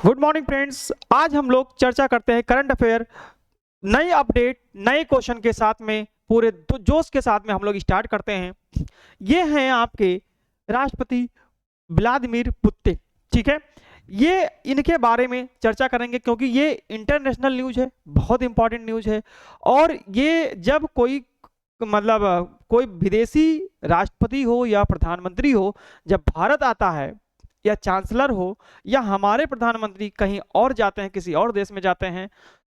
Good morning friends. आज हम लोग चर्चा करते हैं करंट अफेयर, नए अपडेट नए क्वेश्चन के साथ में, पूरे जोश के साथ में हम लोग स्टार्ट करते हैं। ये हैं आपके राष्ट्रपति व्लादिमीर पुतिन। ठीक है, ये इनके बारे में चर्चा करेंगे क्योंकि ये इंटरनेशनल न्यूज है, बहुत इंपॉर्टेंट न्यूज है। और ये जब कोई कोई विदेशी राष्ट्रपति हो या प्रधानमंत्री हो, जब भारत आता है या चांसलर हो या हमारे प्रधानमंत्री कहीं और जाते हैं, किसी और देश में जाते हैं,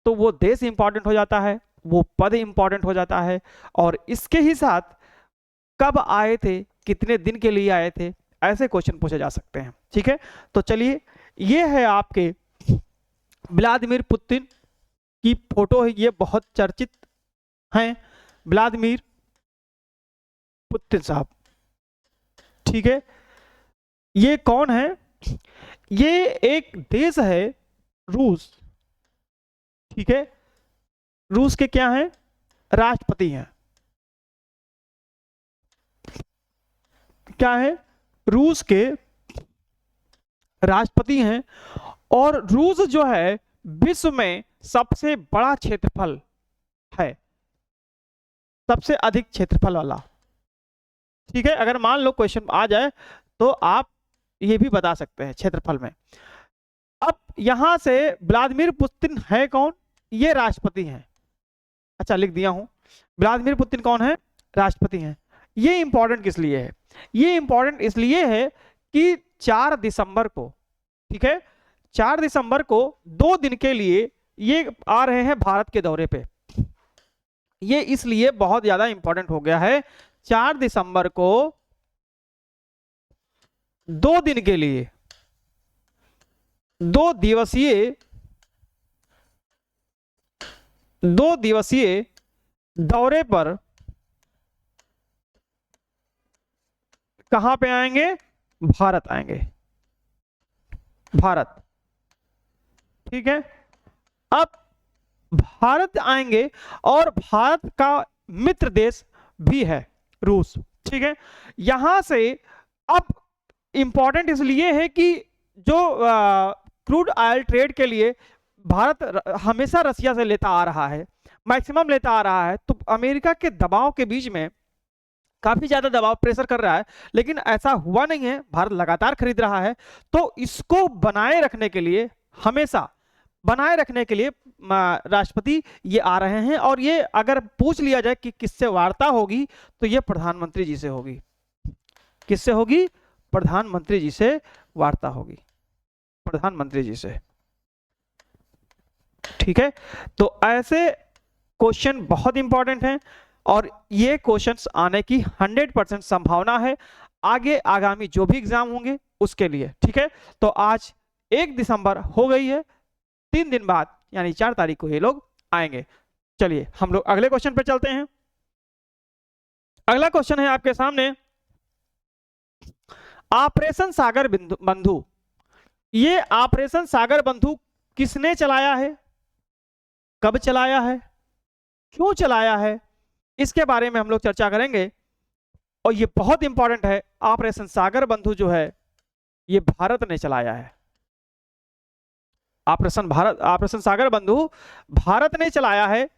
तो वो देश इंपॉर्टेंट हो जाता है, वो पद इंपॉर्टेंट हो जाता है। और इसके ही साथ कब आए थे, कितने दिन के लिए आए थे, ऐसे क्वेश्चन पूछे जा सकते हैं। ठीक है, तो चलिए, ये है आपके व्लादिमीर पुतिन की फोटो है, ये बहुत चर्चित हैं व्लादिमीर पुतिन साहब। ठीक है, ये कौन है? ये एक देश है रूस। ठीक है, रूस के क्या हैं? राष्ट्रपति हैं। क्या है? रूस के राष्ट्रपति हैं। और रूस जो है विश्व में सबसे बड़ा क्षेत्रफल है, सबसे अधिक क्षेत्रफल वाला। ठीक है, अगर मान लो क्वेश्चन आ जाए तो आप ये भी बता सकते हैं क्षेत्रफल में। अब यहां से व्लादिमीर पुतिन है कौन? ये राष्ट्रपति हैं। अच्छा, लिख दिया हूं, व्लादिमीर पुतिन कौन है? राष्ट्रपति हैं। ये इंपॉर्टेंट किस लिए है? ये इंपॉर्टेंट इसलिए है कि 4 दिसंबर को, ठीक है, 4 दिसंबर को 2 दिन के लिए ये आ रहे हैं भारत के दौरे पे। ये इसलिए बहुत ज्यादा इंपॉर्टेंट हो गया है। 4 दिसंबर को 2 दिन के लिए 2 दिवसीय दौरे पर कहां पे आएंगे? भारत आएंगे, भारत। ठीक है, अब भारत आएंगे और भारत का मित्र देश भी है रूस। ठीक है, यहां से अब इंपॉर्टेंट इसलिए है कि जो क्रूड ऑयल ट्रेड के लिए भारत हमेशा रसिया से लेता आ रहा है, मैक्सिमम लेता आ रहा है, तो अमेरिका के दबाव के बीच में काफी ज्यादा दबाव प्रेशर कर रहा है, लेकिन ऐसा हुआ नहीं है, भारत लगातार खरीद रहा है। तो इसको बनाए रखने के लिए, हमेशा बनाए रखने के लिए राष्ट्रपति ये आ रहे हैं। और ये अगर पूछ लिया जाए कि किससे वार्ता होगी, तो ये प्रधानमंत्री जी से होगी। किससे होगी? प्रधानमंत्री जी से वार्ता होगी, प्रधानमंत्री जी से। ठीक है, तो ऐसे क्वेश्चन बहुत इंपॉर्टेंट हैं और ये क्वेश्चंस आने की 100% संभावना है आगे आगामी जो भी एग्जाम होंगे उसके लिए। ठीक है, तो आज 1 दिसंबर हो गई है, 3 दिन बाद यानी 4 तारीख को ये लोग आएंगे। चलिए हम लोग अगले क्वेश्चन पे चलते हैं। अगला क्वेश्चन है आपके सामने, ऑपरेशन सागर बंधु। ये ऑपरेशन सागर बंधु किसने चलाया है, कब चलाया है, क्यों चलाया है, इसके बारे में हम लोग चर्चा करेंगे। और ये बहुत इंपॉर्टेंट है, ऑपरेशन सागर बंधु जो है ये भारत ने चलाया है। ऑपरेशन सागर बंधु भारत ने चलाया है।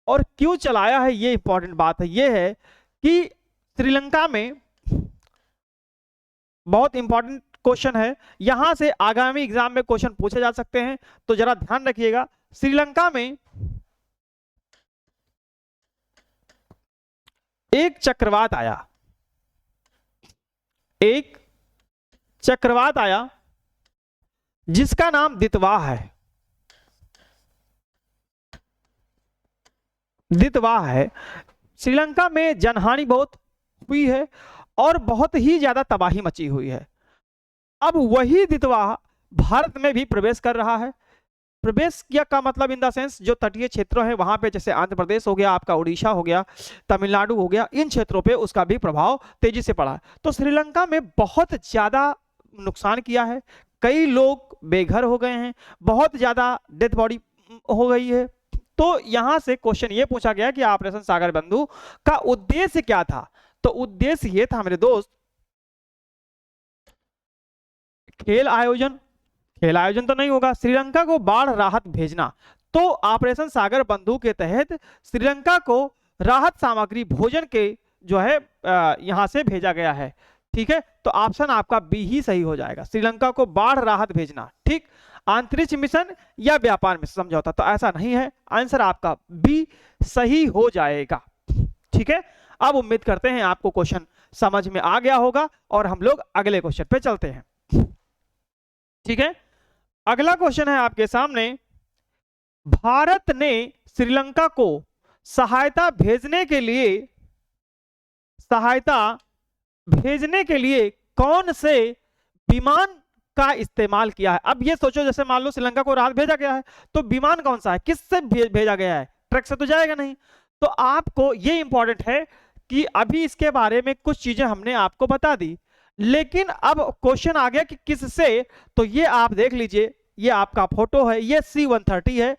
और क्यों चलाया है, ये इंपॉर्टेंट बात है। ये है कि श्रीलंका में, बहुत इंपॉर्टेंट क्वेश्चन है, यहां से आगामी एग्जाम में क्वेश्चन पूछे जा सकते हैं, तो जरा ध्यान रखिएगा। श्रीलंका में एक चक्रवात आया, एक चक्रवात आया जिसका नाम दितवाह है। दितवाह है। श्रीलंका में जनहानि बहुत हुई है और बहुत ही ज्यादा तबाही मची हुई है। अब वही दितवाह भारत में भी प्रवेश कर रहा है। प्रवेश किया का मतलब इन द सेंस, जो तटीय क्षेत्र है वहां पे, जैसे आंध्र प्रदेश हो गया, आपका उड़ीसा हो गया, तमिलनाडु हो गया, इन क्षेत्रों पे उसका भी प्रभाव तेजी से पड़ा। तो श्रीलंका में बहुत ज्यादा नुकसान किया है, कई लोग बेघर हो गए हैं, बहुत ज्यादा डेथ बॉडी हो गई है। तो यहां से क्वेश्चन ये पूछा गया कि ऑपरेशन सागर बंधु का उद्देश्य क्या था। तो उद्देश्य ये था मेरे दोस्त, खेल आयोजन, खेल आयोजन तो नहीं होगा। श्रीलंका को बाढ़ राहत भेजना, तो ऑपरेशन सागर बंधु के तहत श्रीलंका को राहत सामग्री भोजन के जो है यहां से भेजा गया है। ठीक है, तो ऑप्शन आपका बी ही सही हो जाएगा, श्रीलंका को बाढ़ राहत भेजना। ठीक, अंतरिक्ष मिशन या व्यापार मिशन समझौता, तो ऐसा नहीं है, आंसर आपका बी सही हो जाएगा। ठीक है, अब उम्मीद करते हैं आपको क्वेश्चन समझ में आ गया होगा और हम लोग अगले क्वेश्चन पे चलते हैं। ठीक है, अगला क्वेश्चन है आपके सामने, भारत ने श्रीलंका को सहायता भेजने के लिए कौन से विमान का इस्तेमाल किया है। अब ये सोचो, जैसे मान लो श्रीलंका को राहत भेजा गया है, तो विमान कौन सा है, किससे भेजा गया है, ट्रक से तो जाएगा नहीं। तो आपको ये इंपॉर्टेंट है कि अभी इसके बारे में कुछ चीजें हमने आपको बता दी, लेकिन अब क्वेश्चन आ गया कि किससे। तो ये आप देख लीजिए, ये आपका फोटो है, ये C-130 है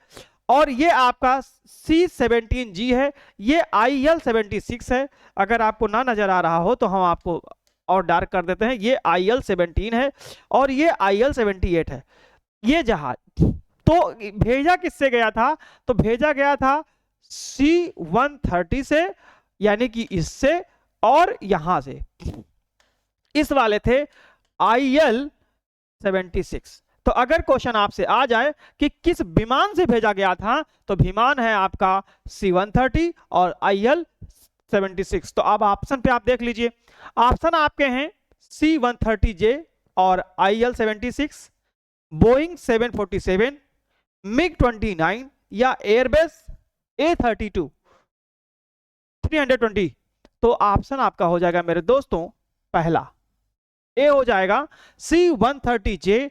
और ये आपका C-17G है, ये IL-76 है। अगर आपको ना नजर आ रहा हो तो हम आपको और डार्क कर देते हैं, ये IL-17 है और ये IL-78 है। ये जहाज तो भेजा किससे गया था, तो भेजा गया था C-130 से, यानी कि इससे, और यहां से इस वाले थे IL-76। तो अगर क्वेश्चन आपसे आ जाए कि किस विमान से भेजा गया था, तो विमान है आपका C-130 और IL-76। तो अब ऑप्शन पे आप देख लीजिए, ऑप्शन आपके हैं C-130J और IL-76, बोइंग 747, MiG-29 या एयरबेस A-32 320। तो ऑप्शन आपका हो जाएगा मेरे दोस्तों पहला, ए हो जाएगा C-130J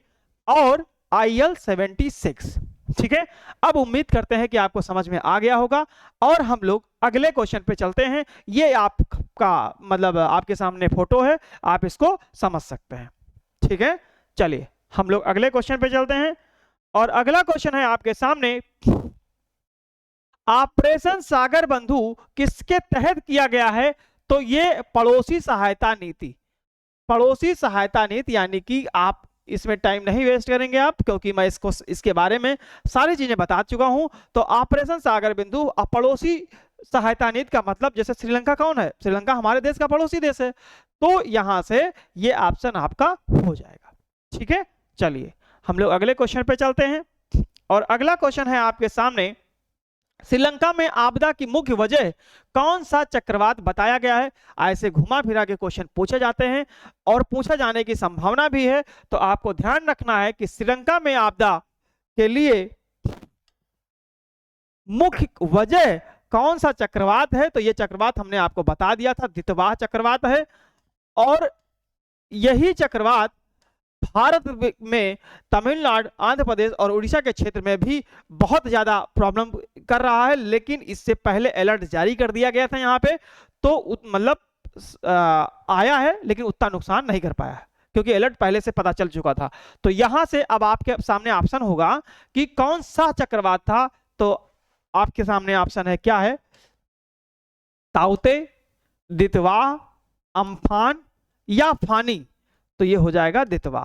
और IL-76। ठीक है, अब उम्मीद करते हैं कि आपको समझ में आ गया होगा और हम लोग अगले क्वेश्चन पे चलते हैं। ये आपका मतलब आपके सामने फोटो है, आप इसको समझ सकते हैं। ठीक है, चलिए हम लोग अगले क्वेश्चन पे चलते हैं और अगला क्वेश्चन है आपके सामने, ऑपरेशन सागर बंधु किसके तहत किया गया है। तो ये पड़ोसी सहायता नीति, पड़ोसी सहायता नीति, यानी कि आप इसमें टाइम नहीं वेस्ट करेंगे आप, क्योंकि मैं इसके बारे में सारी चीजें बता चुका हूं। तो ऑपरेशन सागर बिंदु पड़ोसी सहायता नीति का मतलब, जैसे श्रीलंका कौन है, श्रीलंका हमारे देश का पड़ोसी देश है, तो यहां से ये ऑप्शन आपका हो जाएगा। ठीक है, चलिए हम लोग अगले क्वेश्चन पे चलते हैं और अगला क्वेश्चन है आपके सामने, श्रीलंका में आपदा की मुख्य वजह कौन सा चक्रवात बताया गया है। ऐसे घुमा फिरा के क्वेश्चन पूछे जाते हैं और पूछा जाने की संभावना भी है, तो आपको ध्यान रखना है कि श्रीलंका में आपदा के लिए मुख्य वजह कौन सा चक्रवात है। तो ये चक्रवात हमने आपको बता दिया था, दितवाह चक्रवात है और यही चक्रवात भारत में तमिलनाडु, आंध्र प्रदेश और उड़ीसा के क्षेत्र में भी बहुत ज्यादा प्रॉब्लम कर रहा है, लेकिन इससे पहले अलर्ट जारी कर दिया गया था यहाँ पे, तो मतलब आया है लेकिन उतना नुकसान नहीं कर पाया है, क्योंकि अलर्ट पहले से पता चल चुका था। तो यहां से अब आपके सामने ऑप्शन होगा कि कौन सा चक्रवात था। तो आपके सामने ऑप्शन है, क्या है, ताउते, दितवाह, अम्फान या फानी। तो ये हो जाएगा दितवाह,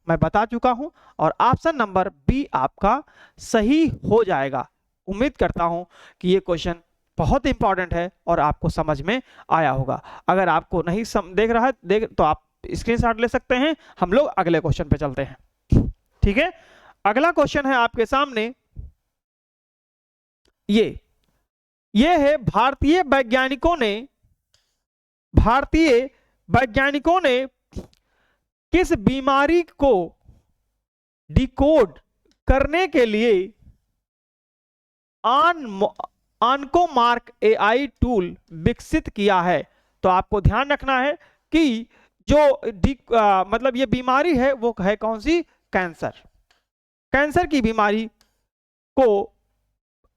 मैं बता चुका हूं और ऑप्शन नंबर बी आपका सही हो जाएगा। उम्मीद करता हूं कि ये क्वेश्चन बहुत इंपॉर्टेंट है और आपको समझ में आया होगा। अगर आपको नहीं देख रहा है तो आप स्क्रीनशॉट ले सकते हैं। हम लोग अगले क्वेश्चन पे चलते हैं। ठीक है, अगला क्वेश्चन है आपके सामने, ये है, भारतीय वैज्ञानिकों ने किस बीमारी को डिकोड करने के लिए ऑन्कोमार्क AI टूल विकसित किया है। तो आपको ध्यान रखना है कि जो मतलब ये बीमारी है वो है कौन सी, कैंसर। कैंसर की बीमारी को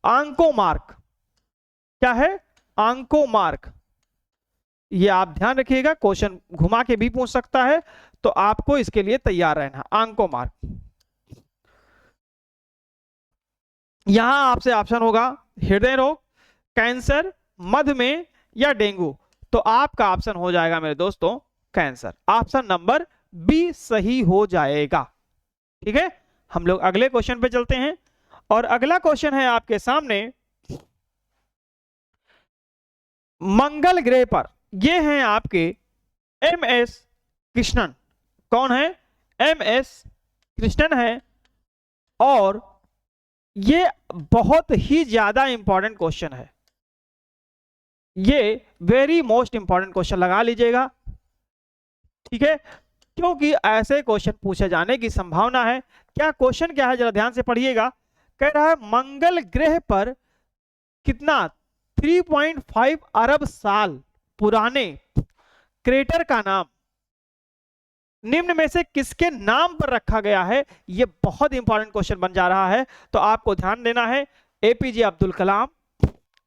ऑन्कोमार्क, क्या है, ऑन्कोमार्क, ये आप ध्यान रखिएगा, क्वेश्चन घुमा के भी पूछ सकता है, तो आपको इसके लिए तैयार रहना। ऑन्कोमार्क, यहां आपसे ऑप्शन होगा हृदय रोग, कैंसर, मधुमेह या डेंगू। तो आपका ऑप्शन हो जाएगा मेरे दोस्तों कैंसर, ऑप्शन नंबर बी सही हो जाएगा। ठीक है, हम लोग अगले क्वेश्चन पे चलते हैं। और अगला क्वेश्चन है आपके सामने, मंगल ग्रह पर ये हैं आपके एमएस कृष्णन। कौन है? एमएस कृष्णन है। और ये बहुत ही ज्यादा इंपॉर्टेंट क्वेश्चन है, ये वेरी मोस्ट इंपॉर्टेंट क्वेश्चन लगा लीजिएगा, ठीक है, क्योंकि ऐसे क्वेश्चन पूछे जाने की संभावना है। क्या क्वेश्चन क्या है, जरा ध्यान से पढ़िएगा। कह रहा है मंगल ग्रह पर कितना 3.5 अरब साल पुराने क्रेटर का नाम निम्न में से किसके नाम पर रखा गया है? यह बहुत इंपॉर्टेंट क्वेश्चन बन जा रहा है, तो आपको ध्यान देना है। APJ Abdul Kalam,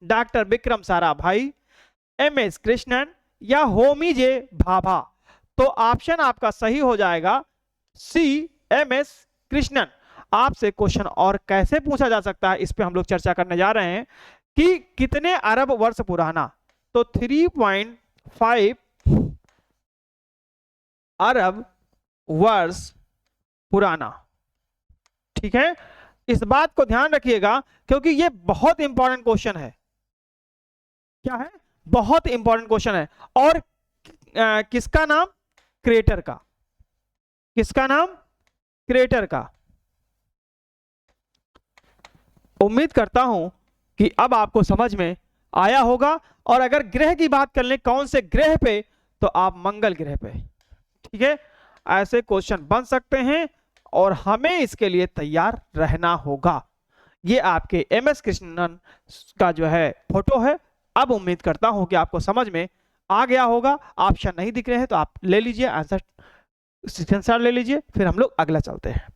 doctor Vikram Sarabhai, MS Krishnan या होमी जे भाभा। तो ऑप्शन आपका सही हो जाएगा सी, एमएस कृष्णन। आपसे क्वेश्चन और कैसे पूछा जा सकता है, इस पे हम लोग चर्चा करने जा रहे हैं कि कितने अरब वर्ष पुराना। तो 3.5 अरब वर्ष पुराना, ठीक है। इस बात को ध्यान रखिएगा क्योंकि ये बहुत इंपॉर्टेंट क्वेश्चन है। क्या है? बहुत इंपॉर्टेंट क्वेश्चन है। और किसका नाम? क्रेटर का। किसका नाम? क्रेटर का। उम्मीद करता हूं कि अब आपको समझ में आया होगा। और अगर ग्रह की बात कर लें, कौन से ग्रह पे, तो आप मंगल ग्रह पे, ठीक है। ऐसे क्वेश्चन बन सकते हैं और हमें इसके लिए तैयार रहना होगा। ये आपके एमएस कृष्णन का जो है फोटो है। अब उम्मीद करता हूं कि आपको समझ में आ गया होगा। ऑप्शन नहीं दिख रहे हैं तो आप ले लीजिए, आंसर स्क्रीनशॉट ले लीजिए। फिर हम लोग अगला चलते हैं।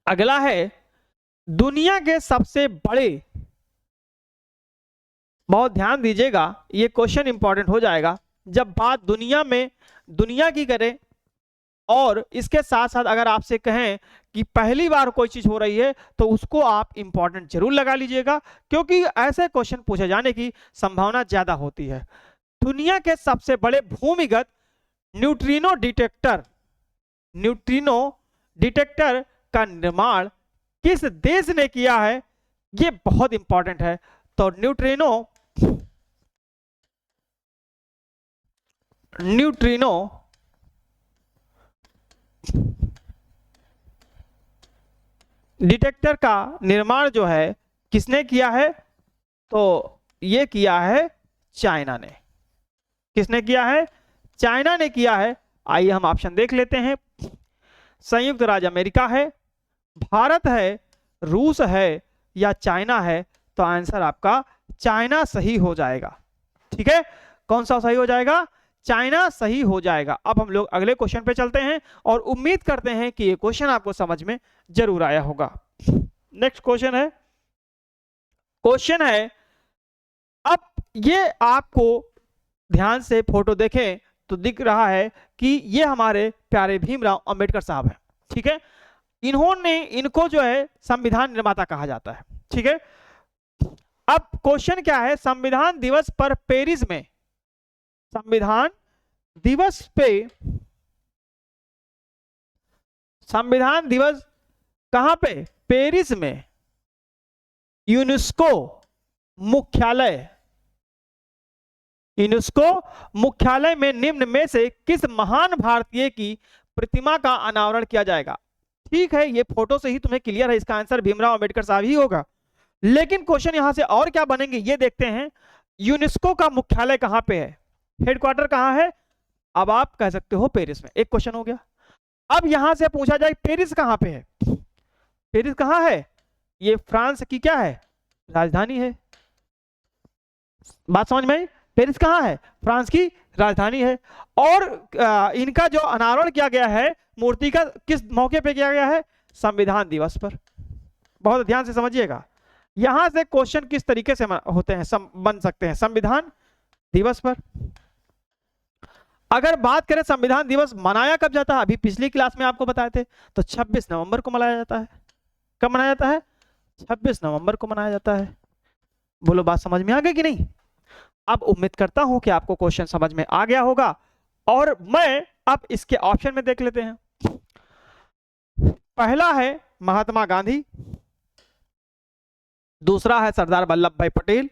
अगला है दुनिया के सबसे बड़े, बहुत ध्यान दीजिएगा, ये क्वेश्चन इंपॉर्टेंट हो जाएगा जब बात दुनिया की करें। और इसके साथ साथ अगर आपसे कहें कि पहली बार कोई चीज हो रही है तो उसको आप इंपॉर्टेंट जरूर लगा लीजिएगा, क्योंकि ऐसे क्वेश्चन पूछे जाने की संभावना ज्यादा होती है। दुनिया के सबसे बड़े भूमिगत न्यूट्रिनो डिटेक्टर का निर्माण किस देश ने किया है? ये बहुत इंपॉर्टेंट है। तो न्यूट्रिनो डिटेक्टर का निर्माण जो है किसने किया है? तो ये किया है चाइना ने। किसने किया है? चाइना ने किया है। आइए हम ऑप्शन देख लेते हैं। संयुक्त राज्य अमेरिका है, भारत है, रूस है या चाइना है? तो आंसर आपका चाइना सही हो जाएगा, ठीक है। कौन सा सही हो जाएगा? चाइना सही हो जाएगा। अब हम लोग अगले क्वेश्चन पे चलते हैं और उम्मीद करते हैं कि ये क्वेश्चन आपको समझ में जरूर आया होगा। नेक्स्ट क्वेश्चन है, अब ये आपको ध्यान से फोटो देखें तो दिख रहा है कि ये हमारे प्यारे भीमराव अंबेडकर साहब हैं, ठीक है। इनको जो है संविधान निर्माता कहा जाता है, ठीक है। अब क्वेश्चन क्या है, संविधान दिवस पर पेरिस में, संविधान दिवस कहां पे? पेरिस में यूनेस्को मुख्यालय में निम्न में से किस महान भारतीय की प्रतिमा का अनावरण किया जाएगा? ठीक है, ये फोटो से ही तुम्हें क्लियर है, इसका आंसर भीमराव अंबेडकर साहब ही होगा। लेकिन क्वेश्चन यहां से और क्या बनेंगे ये देखते हैं। यूनेस्को का मुख्यालय कहां पे है? हेडक्वार्टर कहां है? अब आप कह सकते हो पेरिस में। एक क्वेश्चन हो गया। अब यहां से पूछा जाए पेरिस कहां पे है? पेरिस कहां है? ये फ्रांस की क्या है? राजधानी है। बात समझ में आई? पेरिस कहां है? फ्रांस की राजधानी है। और इनका जो अनावरण किया गया है मूर्ति का, किस मौके पे किया गया है? संविधान दिवस पर। बहुत ध्यान से समझिएगा, यहां से क्वेश्चन किस तरीके से होते हैं, बन सकते हैं। संविधान दिवस पर अगर बात करें, संविधान दिवस मनाया कब जाता है? अभी पिछली क्लास में आपको बताए थे, तो 26 नवंबर को मनाया जाता है। कब मनाया जाता है? 26 नवंबर को मनाया जाता है। बोलो, बात समझ में आ गई कि नहीं? अब उम्मीद करता हूं कि आपको क्वेश्चन समझ में आ गया होगा। और मैं अब इसके ऑप्शन में देख लेते हैं। पहला है महात्मा गांधी, दूसरा है सरदार वल्लभ भाई पटेल,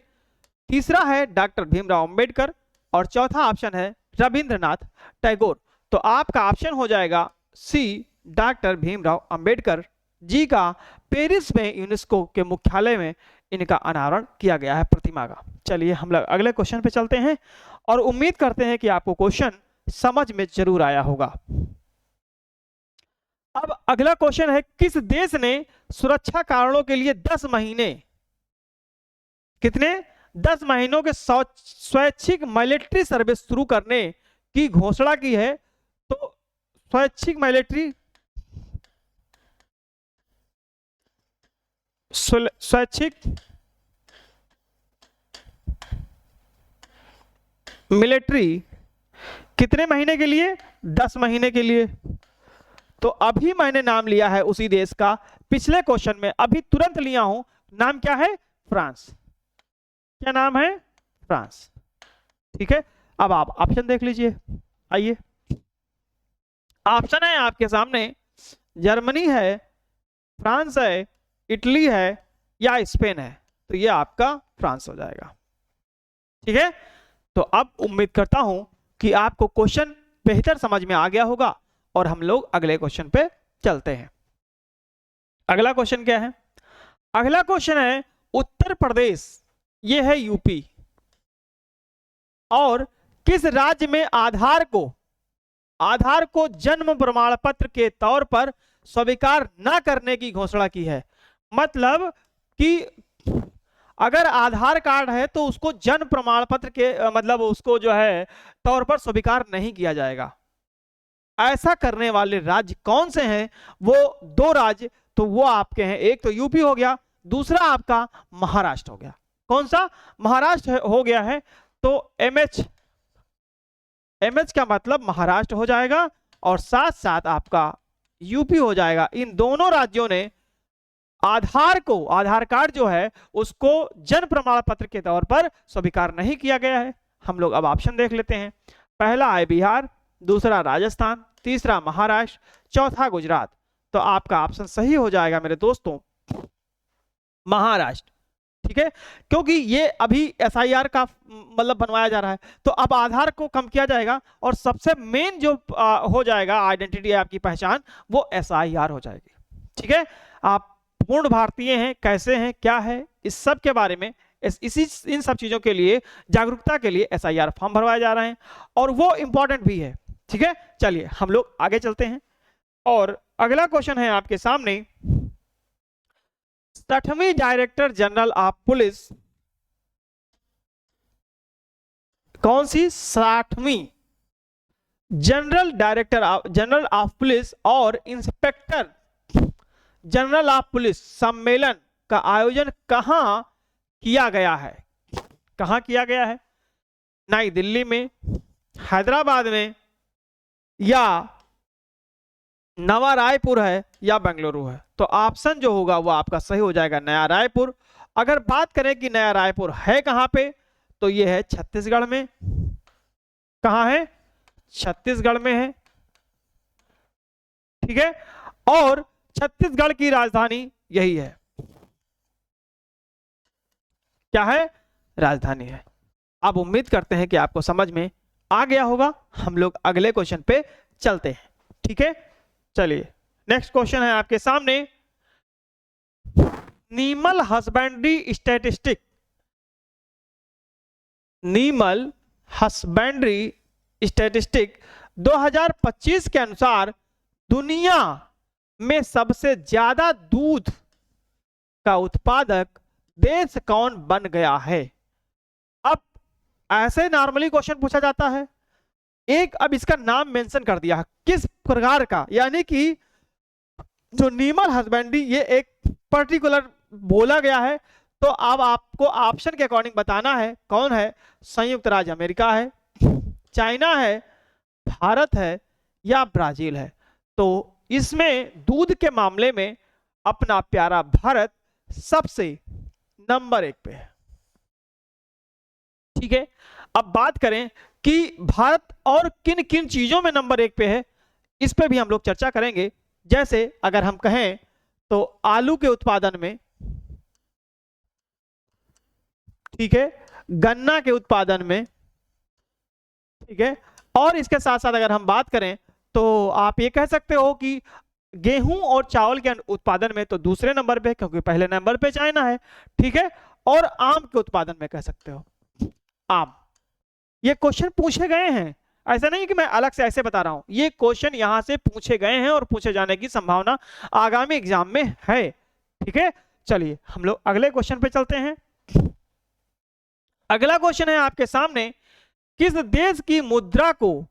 तीसरा है डॉक्टर भीमराव अंबेडकर और चौथा ऑप्शन है रविंद्रनाथ टैगोर। तो आपका ऑप्शन हो जाएगा सी, डॉक्टर भीमराव अंबेडकर जी का पेरिस में यूनेस्को के मुख्यालय में इनका अनावरण किया गया है प्रतिमा का। चलिए हम लोग अगले क्वेश्चन पे चलते हैं और उम्मीद करते हैं कि आपको क्वेश्चन समझ में जरूर आया होगा। अब अगला क्वेश्चन है, किस देश ने सुरक्षा कारणों के लिए 10 महीने, कितने 10 महीनों के स्वैच्छिक मिलिट्री सर्विस शुरू करने की घोषणा की है? तो स्वैच्छिक मिलिट्री स्वैच्छिक मिलिट्री कितने महीने के लिए? 10 महीने के लिए। तो अभी मैंने नाम लिया है उसी देश का, पिछले क्वेश्चन में अभी तुरंत लिया हूं। नाम क्या है? फ्रांस। क्या नाम है? फ्रांस। ठीक है, अब आप ऑप्शन देख लीजिए। आइए, ऑप्शन है आपके सामने, जर्मनी है, फ्रांस है, इटली है या स्पेन है। तो ये आपका फ्रांस हो जाएगा। ठीक है, तो अब उम्मीद करता हूं कि आपको क्वेश्चन बेहतर समझ में आ गया होगा और हम लोग अगले क्वेश्चन पे चलते हैं। अगला क्वेश्चन क्या है? अगला क्वेश्चन है, उत्तर प्रदेश, ये है यूपी, और किस राज्य में आधार को जन्म प्रमाण पत्र के तौर पर स्वीकार न करने की घोषणा की है? मतलब कि अगर आधार कार्ड है तो उसको जन्म प्रमाण पत्र के मतलब उसको जो है तौर पर स्वीकार नहीं किया जाएगा। ऐसा करने वाले राज्य कौन से हैं? वो 2 राज्य, तो वो आपके हैं, एक तो यूपी हो गया, दूसरा आपका महाराष्ट्र हो गया। कौन सा? महाराष्ट्र हो गया है। तो एमएच का मतलब महाराष्ट्र हो जाएगा और साथ साथ आपका यूपी हो जाएगा। इन दोनों राज्यों ने आधार कार्ड जो है उसको जन्म प्रमाण पत्र के तौर पर स्वीकार नहीं किया गया है। हम लोग अब ऑप्शन देख लेते हैं। पहला है बिहार, दूसरा राजस्थान, तीसरा महाराष्ट्र, चौथा गुजरात। तो आपका ऑप्शन सही हो जाएगा मेरे दोस्तों, महाराष्ट्र। ठीक है, क्योंकि ये अभी एसआईआर का मतलब बनवाया जा रहा है, तो अब आधार को कम किया जाएगा और सबसे मेन जो हो जाएगा आइडेंटिटी, आपकी पहचान, वो एसआईआर हो जाएगी। ठीक है, आप पूर्ण भारतीय हैं, कैसे हैं, क्या है, इस सब के बारे में, इन सब चीजों के लिए जागरूकता के लिए एसआईआर फॉर्म भरवाए जा रहे हैं और वो इंपॉर्टेंट भी है। ठीक है, चलिए हम लोग आगे चलते हैं और अगला क्वेश्चन है आपके सामने, 60वीं डायरेक्टर जनरल ऑफ पुलिस, कौन सी? 60वीं जनरल ऑफ पुलिस और इंस्पेक्टर जनरल ऑफ पुलिस सम्मेलन का आयोजन कहां किया गया है? कहां किया गया है? नई दिल्ली में, हैदराबाद में, या नवा रायपुर है, या बेंगलुरु है? तो ऑप्शन जो होगा वो आपका सही हो जाएगा, नया रायपुर। अगर बात करें कि नया रायपुर है कहां पे, तो ये है छत्तीसगढ़ में। कहां है? छत्तीसगढ़ में है। ठीक है, और छत्तीसगढ़ की राजधानी यही है। क्या है? राजधानी है। अब उम्मीद करते हैं कि आपको समझ में आ गया होगा। हम लोग अगले क्वेश्चन पे चलते हैं। ठीक है, चलिए नेक्स्ट क्वेश्चन है आपके सामने, नीमल हस्बेंड्री स्टैटिस्टिक 2025 के अनुसार दुनिया में सबसे ज्यादा दूध का उत्पादक देश कौन बन गया है? अब ऐसे नॉर्मली क्वेश्चन पूछा जाता है, एक अब इसका नाम मेंशन कर दिया, किस प्रकार का, यानी कि जो नीमल हस्बेंड्री ये एक पर्टिकुलर बोला गया है। तो अब आपको ऑप्शन के अकॉर्डिंग बताना है कौन है। संयुक्त राज्य अमेरिका है, चाइना है, भारत है, या ब्राजील है? तो इसमें दूध के मामले में अपना प्यारा भारत सबसे नंबर 1 पे है। ठीक है, अब बात करें कि भारत और किन किन चीजों में नंबर 1 पे है, इस पे भी हम लोग चर्चा करेंगे। जैसे अगर हम कहें तो आलू के उत्पादन में, ठीक है, गन्ना के उत्पादन में, ठीक है, और इसके साथ साथ अगर हम बात करें तो आप ये कह सकते हो कि गेहूं और चावल के उत्पादन में तो दूसरे नंबर पे, क्योंकि पहले नंबर पे चाइना है, ठीक है, और आम के उत्पादन में कह सकते हो आम। ये क्वेश्चन पूछे गए हैं, ऐसा नहीं कि मैं अलग से ऐसे बता रहा हूं, ये क्वेश्चन यहां से पूछे गए हैं और पूछे जाने की संभावना आगामी एग्जाम में है, ठीक है। चलिए हम लोग अगले क्वेश्चन पे चलते हैं। अगला क्वेश्चन है आपके सामने, किस देश की मुद्रा को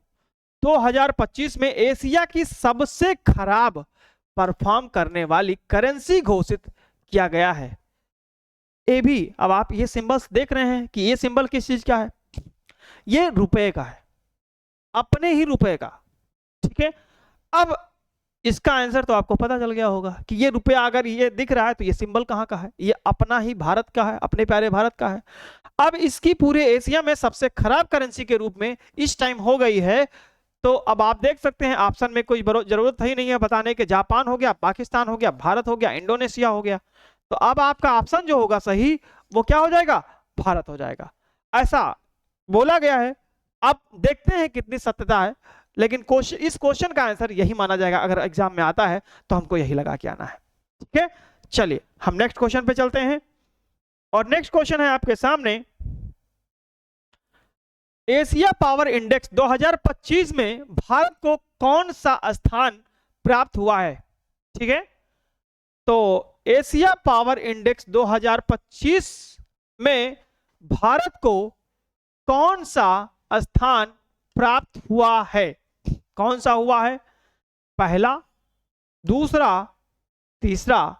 2025 में एशिया की सबसे खराब परफॉर्म करने वाली करेंसी घोषित किया गया है? ए भी, अब आप ये सिंबल्स देख रहे हैं कि ये सिंबल किस चीज का है, ये रुपए का है, अपने ही रुपए का, ठीक है। अब इसका आंसर तो आपको पता चल गया होगा कि ये रुपया अगर ये दिख रहा है तो ये सिंबल कहाँ का है, ये अपना ही भारत का है, अपने प्यारे भारत का है। अब इसकी पूरे एशिया में सबसे खराब करेंसी के रूप में इस टाइम हो गई है, तो अब आप देख सकते हैं ऑप्शन में कोई जरूरत ही नहीं है बताने के, जापान हो गया, पाकिस्तान हो गया, भारत हो गया, इंडोनेशिया हो गया। तो अब आपका ऑप्शन जो होगा सही वो क्या हो जाएगा, भारत हो जाएगा, ऐसा बोला गया है। अब देखते हैं कितनी सत्यता है, लेकिन इस क्वेश्चन का आंसर यही माना जाएगा, अगर एग्जाम में आता है तो हमको यही लगा के आना है, ठीक है। चलिए हम नेक्स्ट क्वेश्चन पे चलते हैं, और नेक्स्ट क्वेश्चन है आपके सामने, एशिया पावर इंडेक्स 2025 में भारत को कौन सा स्थान प्राप्त हुआ है, ठीक है। तो एशिया पावर इंडेक्स 2025 में भारत को कौन सा स्थान प्राप्त हुआ है, कौन सा हुआ है, पहला, दूसरा, तीसरा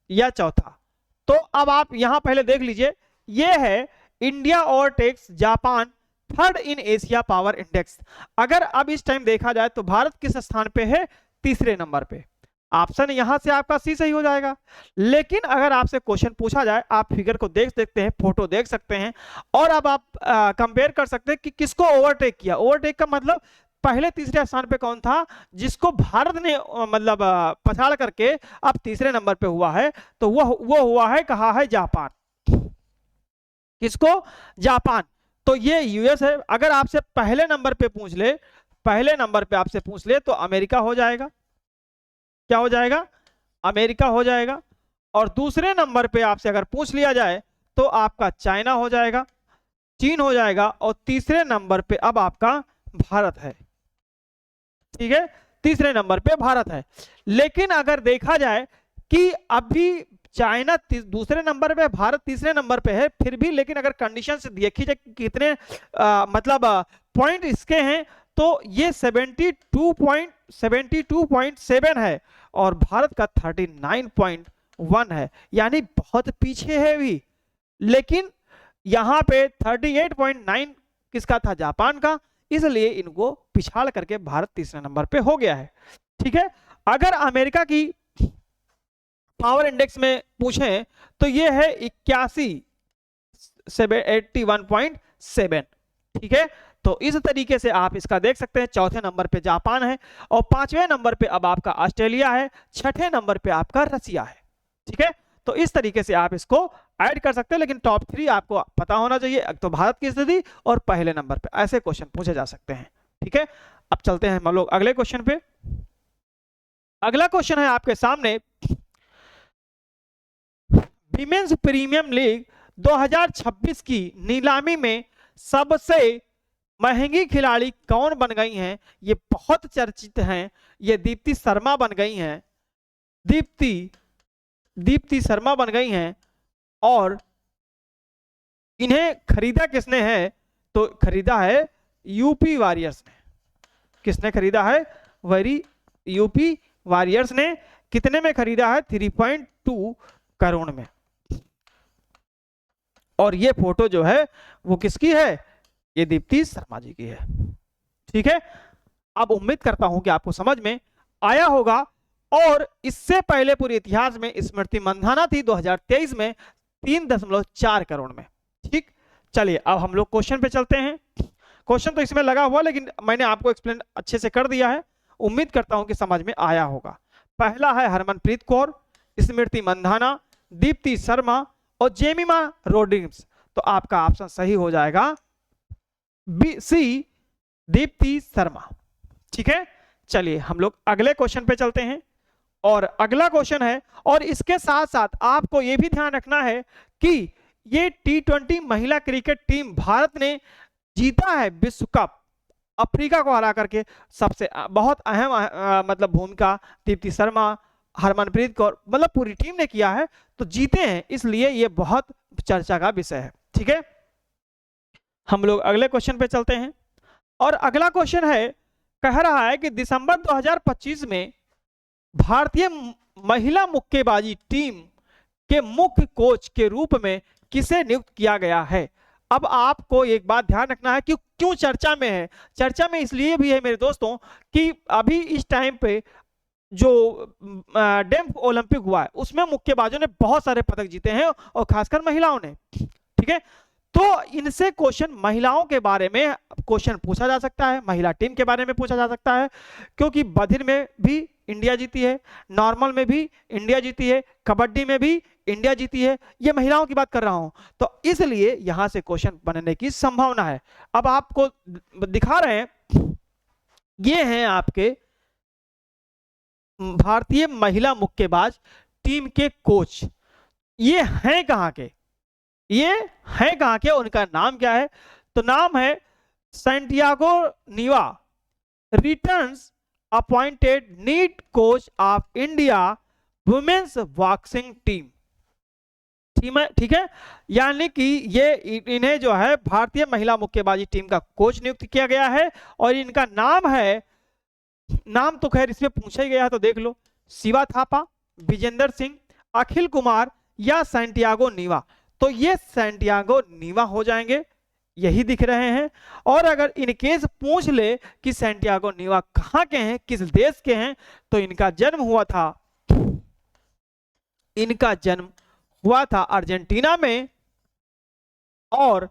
या चौथा? तो अब आप यहां पहले देख लीजिए, यह है India overtakes Japan third in Asia power index. अगर अब इस टाइम देखा जाए तो भारत किस स्थान पे है, तीसरे नंबर पे। ऑप्शन यहां से आपका सी सही हो जाएगा, लेकिन अगर आपसे क्वेश्चन पूछा जाए, आप फिगर को देख सकते हैं, फोटो देख सकते हैं, और अब आप कंपेयर कर सकते हैं कि किसको ओवरटेक किया। ओवरटेक का मतलब पहले तीसरे स्थान पे कौन था, जिसको भारत ने मतलब पछाड़ करके अब तीसरे नंबर पे हुआ है, तो वो हुआ है, कहा है जापान। किसको, जापान। तो ये यूएस है। अगर आपसे पहले नंबर पे पूछ ले, पहले नंबर पे आपसे पूछ ले तो अमेरिका हो जाएगा, क्या हो जाएगा, अमेरिका हो जाएगा। और दूसरे नंबर पे आपसे अगर पूछ लिया जाए तो आपका चाइना हो जाएगा, चीन हो जाएगा, और तीसरे नंबर पे अब आपका भारत है, ठीक है, तीसरे नंबर पे भारत है। लेकिन अगर देखा जाए कि अभी चाइना दूसरे नंबर पे, भारत तीसरे नंबर पे है, फिर भी लेकिन अगर कंडीशन से देखी जाए कितने मतलब पॉइंट इसके हैं, तो ये 72.7 है और भारत का 39.1 है, यानी बहुत पीछे है भी। लेकिन यहां पे 38.9 किसका था, जापान का, इसलिए इनको पिछाड़ करके भारत तीसरे नंबर पे हो गया है, ठीक है। अगर अमेरिका की पावर इंडेक्स में पूछें तो ये है 81.7, ठीक है। तो इस तरीके से आप इसका देख सकते हैं, चौथे नंबर पे जापान है, और पांचवें नंबर पे अब आपका ऑस्ट्रेलिया है, छठे नंबर पे आपका रसिया है, ठीक है। तो इस तरीके से आप इसको ऐड कर सकते हैं, लेकिन टॉप 3 आपको पता होना चाहिए, तो भारत की स्थिति और पहले नंबर पे ऐसे क्वेश्चन पूछे जा सकते हैं, ठीक है। अब चलते हैं हम लोग अगले क्वेश्चन पे। अगला क्वेश्चन है आपके सामने, विमेंस प्रीमियम लीग 2026 की नीलामी में सबसे महंगी खिलाड़ी कौन बन गई हैं? ये बहुत चर्चित हैं, ये दीप्ति शर्मा बन गई हैं, दीप्ति शर्मा बन गई हैं। और इन्हें खरीदा किसने है, तो खरीदा है यूपी वॉरियर्स ने। किसने खरीदा है, यूपी वॉरियर्स ने। कितने में खरीदा है, 3.2 करोड़ में। और ये फोटो जो है वो किसकी है, ये दीप्ति शर्मा जी की है, ठीक है। अब उम्मीद करता हूं कि आपको समझ में आया होगा। और इससे पहले पूरे इतिहास में स्मृति मंधाना थी 2023 में 3.4 करोड़ में, ठीक। चलिए अब हम लोग क्वेश्चन पे चलते हैं। क्वेश्चन तो इसमें लगा हुआ, लेकिन मैंने आपको एक्सप्लेन अच्छे से कर दिया है, उम्मीद करता हूं कि समझ में आया होगा। पहला है हरमनप्रीत कौर, स्मृति मंधाना, दीप्ति शर्मा और जेमिमा रोड्रिग्स। तो आपका ऑप्शन सही हो जाएगा बी सी, दीप्ति शर्मा। ठीक है, चलिए हम लोग अगले क्वेश्चन पे चलते हैं। और अगला क्वेश्चन है, और इसके साथ साथ आपको यह भी ध्यान रखना है कि ये T20 महिला क्रिकेट टीम भारत ने जीता है विश्व कप, अफ्रीका को हरा करके। सबसे बहुत अहम मतलब भूमिका दीप्ति शर्मा, हरमनप्रीत कौर, मतलब पूरी टीम ने किया है, तो जीते हैं, इसलिए ये बहुत चर्चा का विषय है। ठीक है, हम लोग अगले क्वेश्चन पे चलते हैं। और अगला क्वेश्चन है, कह रहा है कि दिसंबर 2025 में भारतीय महिला मुक्केबाजी टीम के मुख्य कोच के रूप में किसे नियुक्त किया गया है। अब आपको एक बात ध्यान रखना है कि क्यों चर्चा में है। चर्चा में इसलिए भी है मेरे दोस्तों कि अभी इस टाइम पे जो डेम्फ ओलंपिक हुआ है उसमें मुक्केबाजों ने बहुत सारे पदक जीते हैं, और खासकर महिलाओं ने। ठीक है, तो इनसे क्वेश्चन महिलाओं के बारे में क्वेश्चन पूछा जा सकता है, महिला टीम के बारे में पूछा जा सकता है, क्योंकि बधिर में भी इंडिया जीती है, नॉर्मल में भी इंडिया जीती है, कबड्डी में भी इंडिया जीती है, ये महिलाओं की बात कर रहा हूं, तो इसलिए यहां से क्वेश्चन बनने की संभावना है। अब आपको दिखा रहे हैं, ये हैं आपके भारतीय महिला मुक्केबाज टीम के कोच। ये हैं कहां के, ये हैं कहां के, उनका नाम क्या है, तो नाम है Santiago Nieva, returns appointed neat coach of India women's boxing team. ठीक है, यानी कि ये इन्हें जो है भारतीय महिला मुक्केबाजी टीम का कोच नियुक्त किया गया है, और इनका नाम है, नाम तो खैर इसमें पूछा ही गया है तो देख लो, शिवा थापा, विजेंद्र सिंह, अखिल कुमार या सैंटियागो नीवा। तो ये सैंटियागो नीवा हो जाएंगे, यही दिख रहे हैं। और अगर इनकेस पूछ ले कि सैंटियागो नीवा कहां के हैं, किस देश के हैं, तो इनका जन्म हुआ था अर्जेंटीना में, और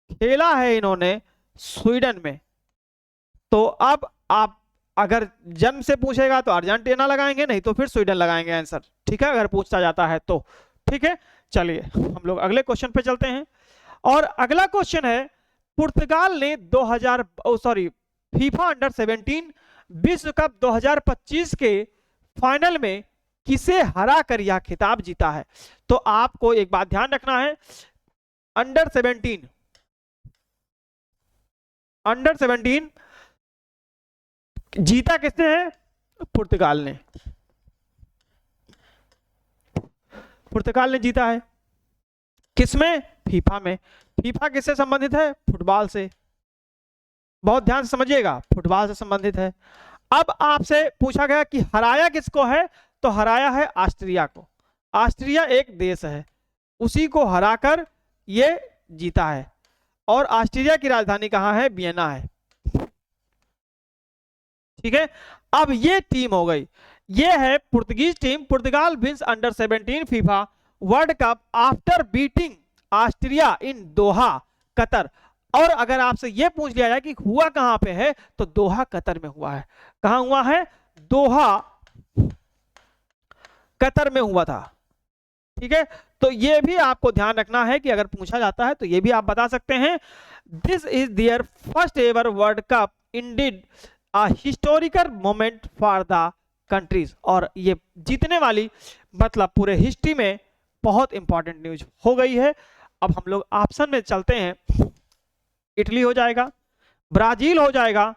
खेला है इन्होंने स्वीडन में। तो अब आप अगर जन्म से पूछेगा तो अर्जेंटीना लगाएंगे, नहीं तो फिर स्वीडन लगाएंगे आंसर। ठीक है, अगर पूछता जाता है तो। ठीक है, चलिए हम लोग अगले क्वेश्चन पे चलते हैं। और अगला क्वेश्चन है, पुर्तगाल ने फीफा अंडर 17 विश्व कप 2025 के फाइनल में किसे हरा कर यह खिताब जीता है। तो आपको एक बात ध्यान रखना है, अंडर 17 जीता किसने है, पुर्तगाल ने। पुर्तगाल ने जीता है किसमें, फीफा में। फीफा किससे संबंधित है, फुटबॉल से, बहुत ध्यान से समझिएगा, फुटबॉल से संबंधित है। अब आपसे पूछा गया कि हराया किसको है, तो हराया है ऑस्ट्रिया को। ऑस्ट्रिया एक देश है, उसी को हराकर ये जीता है। और ऑस्ट्रिया की राजधानी कहां है, वियना है। ठीक है, अब ये टीम हो गई, ये है Portuguese team. Portugal wins under 17 FIFA World Cup after beating Austria in Doha Qatar. और अगर आपसे यह पूछ लिया जाए कि हुआ कहां पे है, तो दोहा कतर में हुआ है। कहां हुआ है, दोहा कतर में हुआ था। ठीक है, तो यह भी आपको ध्यान रखना है कि अगर पूछा जाता है तो यह भी आप बता सकते हैं। This is their first ever World Cup, indeed a historical moment for the countries. और ये जीतने वाली मतलब पूरे हिस्ट्री में बहुत इंपॉर्टेंट न्यूज हो गई है। अब हम लोग ऑप्शन में चलते हैं, इटली हो जाएगा, ब्राजील हो जाएगा,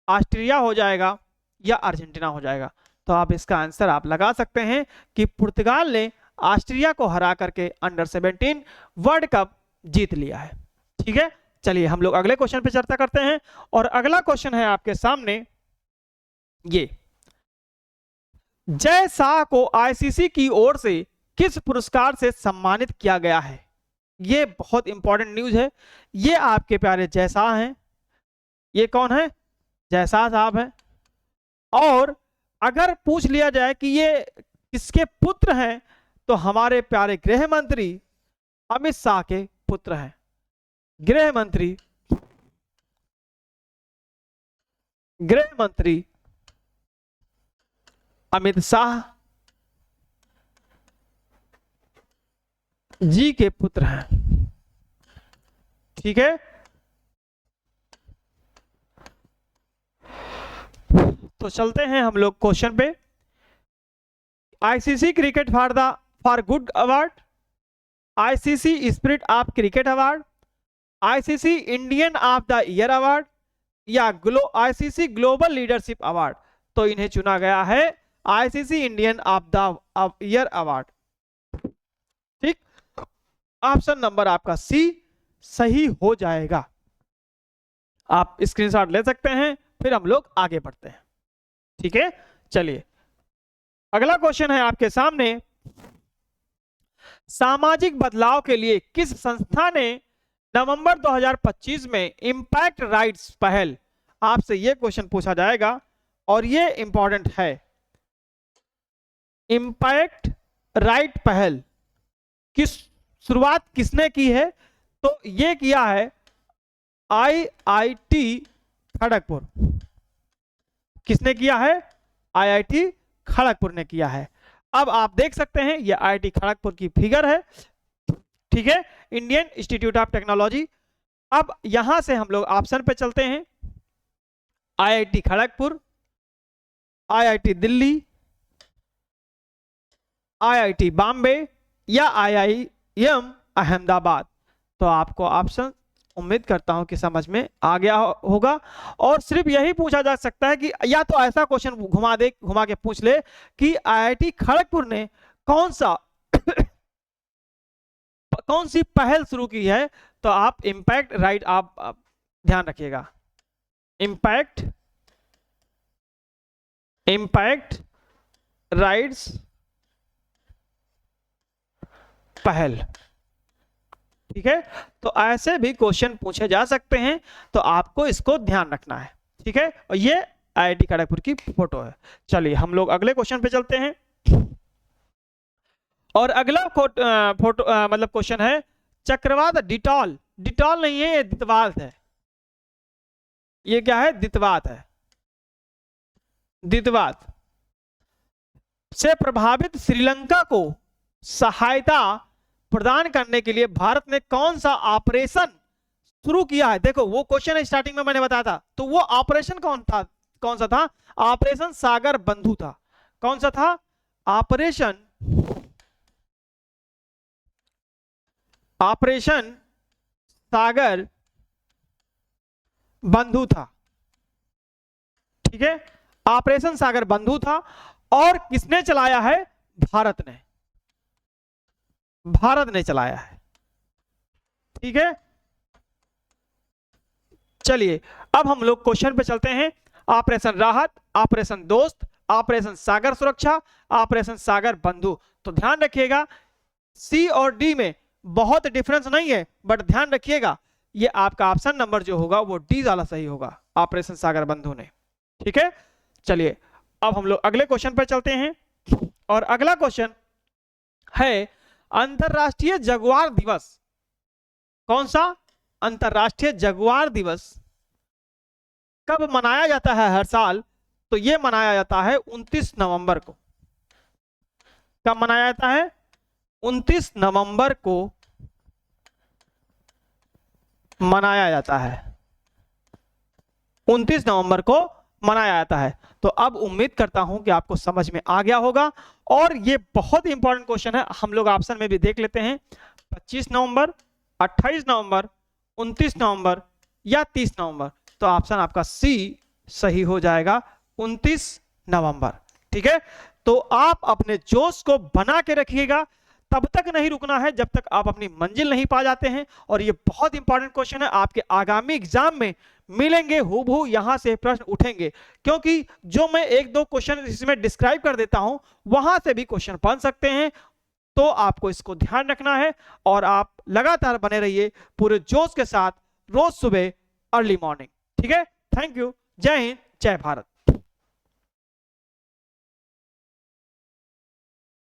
ऑस्ट्रिया हो जाएगा या अर्जेंटीना हो जाएगा। तो आप इसका आंसर आप लगा सकते हैं कि पुर्तगाल ने ऑस्ट्रिया को हरा करके अंडर 17 वर्ल्ड कप जीत लिया है। ठीक है, चलिए हम लोग अगले क्वेश्चन पे चर्चा करते हैं। और अगला क्वेश्चन है आपके सामने, ये जय शाह को आईसीसी की ओर से किस पुरस्कार से सम्मानित किया गया है। ये बहुत इंपॉर्टेंट न्यूज है। ये आपके प्यारे जय शाह हैं। ये कौन है, जय शाह साहब हैं। और अगर पूछ लिया जाए कि ये किसके पुत्र हैं, तो हमारे प्यारे गृह मंत्री अमित शाह के पुत्र हैं। गृह मंत्री अमित शाह जी के पुत्र हैं। ठीक है, तो चलते हैं हम लोग क्वेश्चन पे। ICC cricket for good award, ICC spirit of cricket award, ICC Indian of the year award या आईसीसी ग्लोबल लीडरशिप अवार्ड। तो इन्हें चुना गया है ICC Indian of the year award. ठीक, ऑप्शन नंबर आपका सी सही हो जाएगा। आप स्क्रीनशॉट ले सकते हैं, फिर हम लोग आगे बढ़ते हैं। ठीक है, चलिए अगला क्वेश्चन है आपके सामने। सामाजिक बदलाव के लिए किस संस्था ने नवंबर 2025 में इंपैक्ट राइट्स पहल, आपसे यह क्वेश्चन पूछा जाएगा और ये इंपॉर्टेंट है। इंपैक्ट राइट पहल की शुरुआत किसने की है? तो ये किया है आईआईटी खड़गपुर। किसने किया है? आईआईटी खड़गपुर ने किया है। अब आप देख सकते हैं ये आईआईटी खड़गपुर की फिगर है। ठीक है, इंडियन इंस्टीट्यूट ऑफ टेक्नोलॉजी। अब यहां से हम लोग ऑप्शन पे चलते हैं। IIT Kharagpur, IIT Delhi, IIT Bombay या आईआईएम अहमदाबाद। तो आपको ऑप्शन उम्मीद करता हूं कि समझ में आ गया होगा। और सिर्फ यही पूछा जा सकता है कि या तो ऐसा क्वेश्चन घुमा के पूछ ले कि आईआईटी खड़गपुर ने कौन सी पहल शुरू की है। तो आप इंपैक्ट राइट आप ध्यान रखिएगा, इंपैक्ट राइट्स पहल। ठीक है, तो ऐसे भी क्वेश्चन पूछे जा सकते हैं, तो आपको इसको ध्यान रखना है। ठीक है, और ये आईआईटी खड़गपुर की फोटो है। चलिए हम लोग अगले क्वेश्चन पे चलते हैं। और अगला फोटो मतलब क्वेश्चन है चक्रवात डिटॉल। डिटॉल नहीं है, ये दितवात है। ये क्या है? दितवात है। दितवात से प्रभावित श्रीलंका को सहायता प्रदान करने के लिए भारत ने कौन सा ऑपरेशन शुरू किया है? देखो वो क्वेश्चन स्टार्टिंग में मैंने बताया था, तो वो ऑपरेशन कौन सा था? ऑपरेशन सागर बंधु था। कौन सा था? ऑपरेशन सागर बंधु था। ठीक है, ऑपरेशन सागर बंधु था। और किसने चलाया है? भारत ने चलाया है। ठीक है, चलिए अब हम लोग क्वेश्चन पे चलते हैं। ऑपरेशन राहत, ऑपरेशन दोस्त, ऑपरेशन सागर सुरक्षा, ऑपरेशन सागर बंधु। तो ध्यान रखिएगा सी और डी में बहुत डिफरेंस नहीं है, बट ध्यान रखिएगा ये आपका ऑप्शन नंबर जो होगा वो डी वाला सही होगा, ऑपरेशन सागर बंधु ने। ठीक है, चलिए अब हम लोग अगले क्वेश्चन पर चलते हैं। और अगला क्वेश्चन है अंतरराष्ट्रीय जगुआर दिवस। कौन सा? अंतरराष्ट्रीय जगुआर दिवस कब मनाया जाता है हर साल? तो यह मनाया जाता है 29 नवंबर को। कब मनाया जाता है? 29 नवंबर को मनाया जाता है। 29 नवंबर को मनाया जाता है। तो अब उम्मीद करता हूं कि आपको समझ में आ गया होगा। और ये बहुत इंपॉर्टेंट क्वेश्चन है, हम लोग ऑप्शन में भी देख लेते हैं। 25 नवंबर, 28 नवंबर, 29 नवंबर या 30 नवंबर। तो ऑप्शन आपका सी सही हो जाएगा, 29 नवंबर। ठीक है, तो आप अपने जोश को बना के रखिएगा, तब तक नहीं रुकना है जब तक आप अपनी मंजिल नहीं पा जाते हैं। और ये बहुत इंपॉर्टेंट क्वेश्चन है, आपके आगामी एग्जाम में मिलेंगे, हूबहू यहां से प्रश्न उठेंगे। क्योंकि जो मैं एक दो क्वेश्चन इसमें डिस्क्राइब कर देता हूं, वहां से भी क्वेश्चन बन सकते हैं। तो आपको इसको ध्यान रखना है और आप लगातार बने रहिए पूरे जोश के साथ, रोज सुबह अर्ली मॉर्निंग। ठीक है, थैंक यू, जय हिंद, जय भारत।